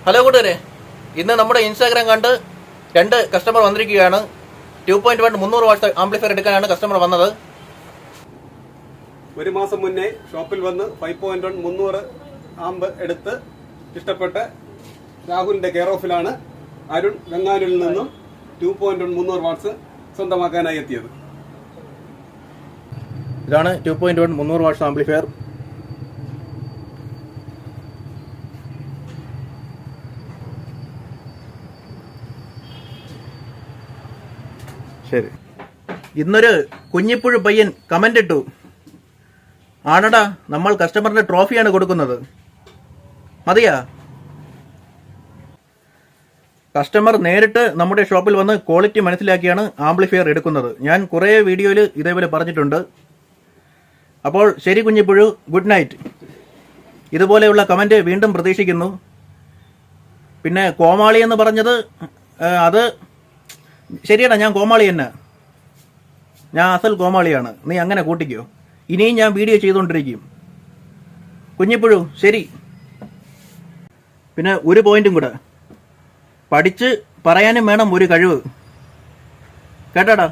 Hello കൂട്ടുകാരെ, ഇന്ന് നമ്മുടെ ഇൻസ്റ്റാഗ്രാം കണ്ട് 2 കസ്റ്റമർ വന്നിരിക്കുകയാണ്. 2.1 300 വാട്ട്സ് ആംപ്ലിഫയർ എടുക്കാനാണ് കസ്റ്റമർ വന്നത്. ഒരു മാസം മുന്നേ ഷോപ്പിൽ വന്ന് 5.1 300 ആമ്പ് എടുത്ത് ഇഷ്ടപ്പെട്ട രാഹുലിന്റെ കെയർ ഓഫിലാണ് അരുൺ വെങ്ങാനൂരിൽ നിന്നും 2.1 300 വാട്ട്സ് സ്വന്തമാക്കാനായി എത്തിയത്. ഇതാണ് 2.1 300 വാട്ട്സ് ആംപ്ലിഫയർ. ശരി, ഇന്നൊരു കുഞ്ഞിപ്പുഴു പയ്യൻ കമന്റ് ഇട്ടു, ആണടാ നമ്മൾ കസ്റ്റമറിന്റെ ട്രോഫിയാണ് കൊടുക്കുന്നത്. മതിയാ? കസ്റ്റമർ നേരിട്ട് നമ്മുടെ ഷോപ്പിൽ വന്ന് ക്വാളിറ്റി മനസ്സിലാക്കിയാണ് ആംപ്ലിഫയർ എടുക്കുന്നത്. ഞാൻ കുറേ വീഡിയോയിൽ ഇതേപോലെ പറഞ്ഞിട്ടുണ്ട്. അപ്പോൾ ശരി കുഞ്ഞിപ്പുഴു, ഗുഡ് നൈറ്റ്. ഇതുപോലെയുള്ള കമന്റ് വീണ്ടും പ്രതീക്ഷിക്കുന്നു. പിന്നെ കോമാളി എന്ന് പറഞ്ഞത് അത് ശരിയടാ, ഞാൻ കോമാളി തന്നെ, ഞാൻ അസൽ കോമാളിയാണ്. നീ അങ്ങനെ കൂട്ടിക്കോ. ഇനിയും ഞാൻ വീഡിയോ ചെയ്തുകൊണ്ടിരിക്കും. കുഞ്ഞിപ്പുഴു ശരി. പിന്നെ ഒരു പോയിന്റും കൂടെ, പഠിച്ച് പറയാനും വേണം ഒരു കഴിവ്. കേട്ടാടാ.